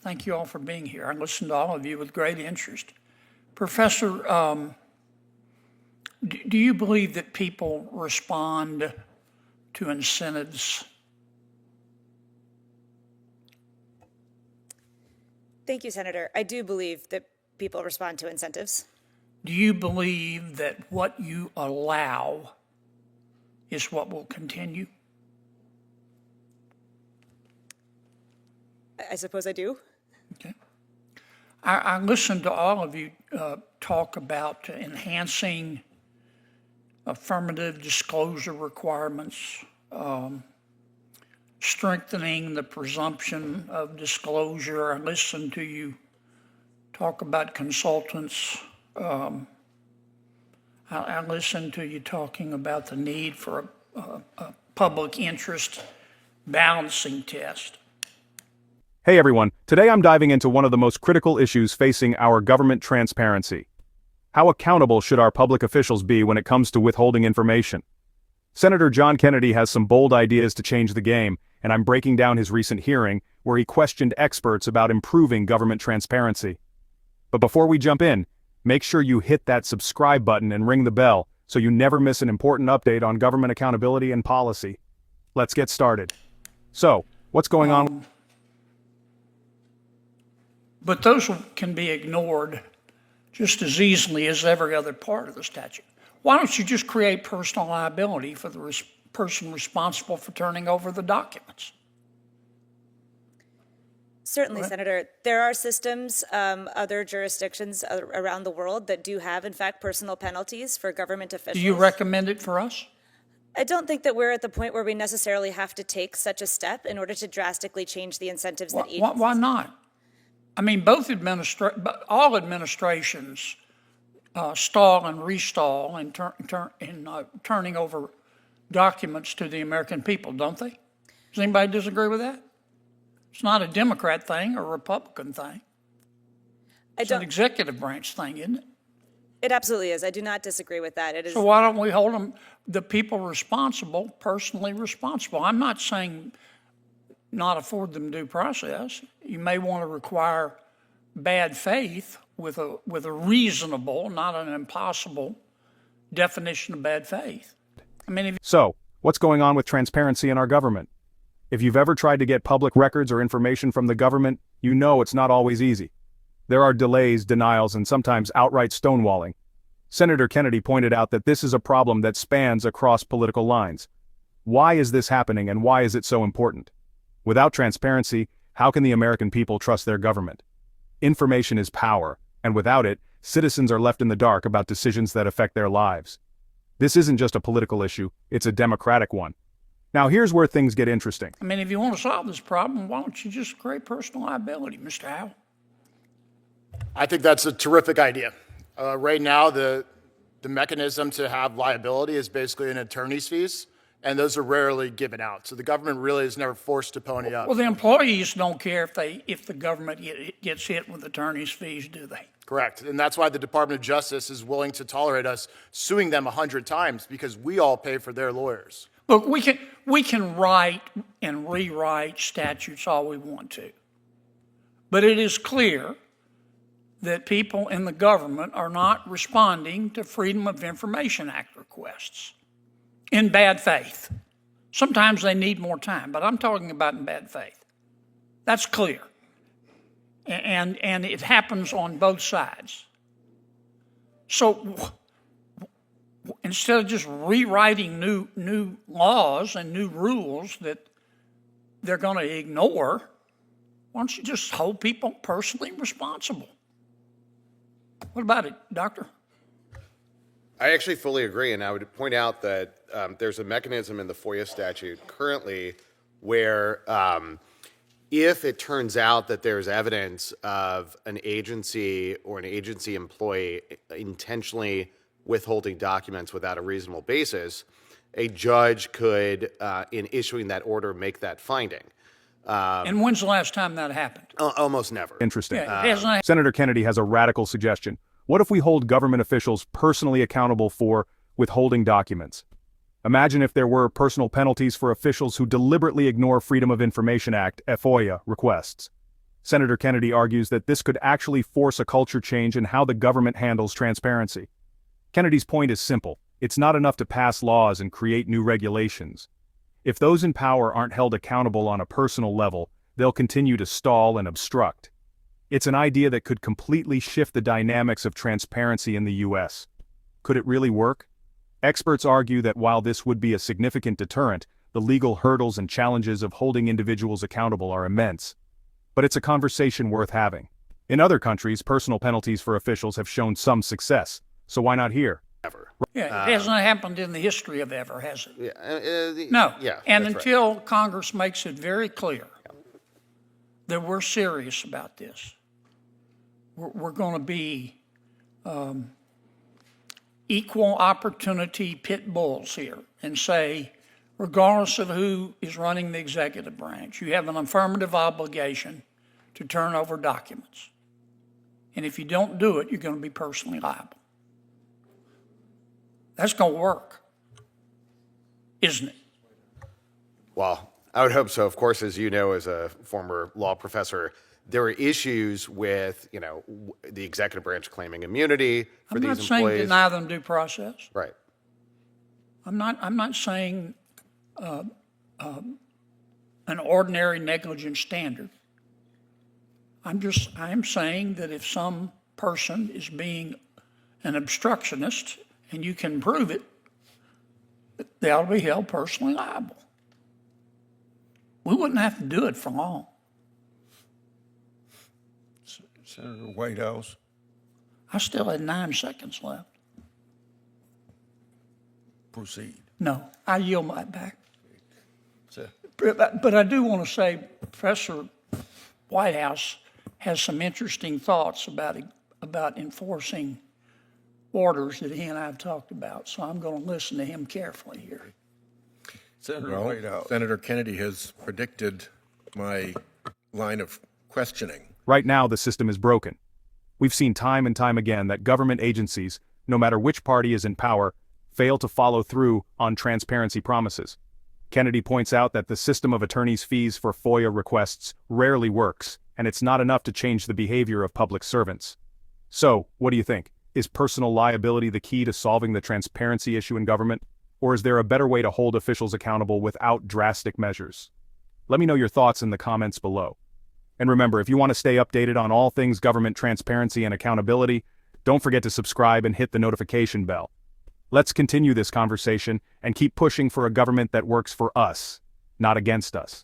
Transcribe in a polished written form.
Thank you all for being here. I listened to all of you with great interest. Professor, do you believe that people respond to incentives? Thank you, Senator. I do believe that people respond to incentives. Do you believe that what you allow is what will continue? I suppose I do. Okay. I listened to all of you talk about enhancing affirmative disclosure requirements, strengthening the presumption of disclosure. I listened to you talk about consultants. I listened to you talking about the need for a public interest balancing test. Hey everyone, today I'm diving into one of the most critical issues facing our government: transparency. How accountable should our public officials be when it comes to withholding information? Senator John Kennedy has some bold ideas to change the game, and I'm breaking down his recent hearing where he questioned experts about improving government transparency. But before we jump in, make sure you hit that subscribe button and ring the bell so you never miss an important update on government accountability and policy. Let's get started. So, what's going on? But those can be ignored just as easily as every other part of the statute. Why don't you just create personal liability for the person responsible for turning over the documents? Certainly, Senator. There are systems, other jurisdictions around the world that do have, in fact, personal penalties for government officials. Do you recommend it for us? I don't think that we're at the point where we necessarily have to take such a step in order to drastically change the incentives that agencies. Why not? I mean, all administrations stall and restall in turning over documents to the American people, don't they? Does anybody disagree with that? It's not a Democrat thing or a Republican thing. It's an executive branch thing, isn't it? It absolutely is. I do not disagree with that. It is. So why don't we hold the people responsible, personally responsible? I'm not saying not afford them due process. You may want to require bad faith with a reasonable, not an impossible definition of bad faith. I mean, So, what's going on with transparency in our government? If you've ever tried to get public records or information from the government, you know it's not always easy. There are delays, denials, and sometimes outright stonewalling. Senator Kennedy pointed out that this is a problem that spans across political lines. Why is this happening, and why is it so important? Without transparency, how can the American people trust their government? Information is power, and without it, citizens are left in the dark about decisions that affect their lives. This isn't just a political issue, it's a democratic one. Now here's where things get interesting. I mean, if you want to solve this problem, why don't you just create personal liability, Mr. Howell? I think that's a terrific idea. Right now, the mechanism to have liability is basically an attorney's fees, and those are rarely given out. So the government really is never forced to pony up. Well, the employees don't care if the government gets hit with attorney's fees, do they? Correct. And that's why the Department of Justice is willing to tolerate us suing them 100 times, because we all pay for their lawyers. Look, we can write and rewrite statutes all we want to. But it is clear that people in the government are not responding to Freedom of Information Act requests in bad faith. Sometimes they need more time, but I'm talking about in bad faith. That's clear. And it happens on both sides. So instead of just rewriting new laws and new rules that they're going to ignore, why don't you just hold people personally responsible? What about it, Doctor? I actually fully agree, and I would point out that there's a mechanism in the FOIA statute currently where if it turns out that there's evidence of an agency or an agency employee intentionally withholding documents without a reasonable basis, a judge could, in issuing that order, make that finding. And when's the last time that happened? Almost never. Interesting. Yeah, Senator Kennedy has a radical suggestion. What if we hold government officials personally accountable for withholding documents? Imagine if there were personal penalties for officials who deliberately ignore Freedom of Information Act (FOIA) requests. Senator Kennedy argues that this could actually force a culture change in how the government handles transparency. Kennedy's point is simple. It's not enough to pass laws and create new regulations. If those in power aren't held accountable on a personal level, they'll continue to stall and obstruct. It's an idea that could completely shift the dynamics of transparency in the U.S. Could it really work? Experts argue that while this would be a significant deterrent, the legal hurdles and challenges of holding individuals accountable are immense. But it's a conversation worth having. In other countries, personal penalties for officials have shown some success, so why not here? Yeah, it hasn't happened in the history of ever, has it? Yeah, No. Yeah, And that's right. until Congress makes it very clear that we're serious about this, we're going to be equal opportunity pit bulls here and say, regardless of who is running the executive branch, you have an affirmative obligation to turn over documents. And if you don't do it, you're going to be personally liable. That's going to work, isn't it? Well, I would hope so. Of course, as you know, as a former law professor, there are issues with, the executive branch claiming immunity for I'm these not saying employees. deny them due process. Right. I'm not saying an ordinary negligence standard. I'm saying that if some person is being an obstructionist and you can prove it, they ought to be held personally liable. We wouldn't have to do it for long. Senator Whitehouse. I still had 9 seconds left. Proceed. No, I yield my back. Sir. But I do want to say Professor Whitehouse has some interesting thoughts about enforcing orders that he and I have talked about. So I'm going to listen to him carefully here. Senator Whitehouse. Senator Kennedy has predicted my line of questioning. Right now, the system is broken. We've seen time and time again that government agencies, no matter which party is in power, fail to follow through on transparency promises. Kennedy points out that the system of attorneys' fees for FOIA requests rarely works, and it's not enough to change the behavior of public servants. So, what do you think? Is personal liability the key to solving the transparency issue in government? Or is there a better way to hold officials accountable without drastic measures? Let me know your thoughts in the comments below. And remember, if you want to stay updated on all things government transparency and accountability, don't forget to subscribe and hit the notification bell. Let's continue this conversation and keep pushing for a government that works for us, not against us.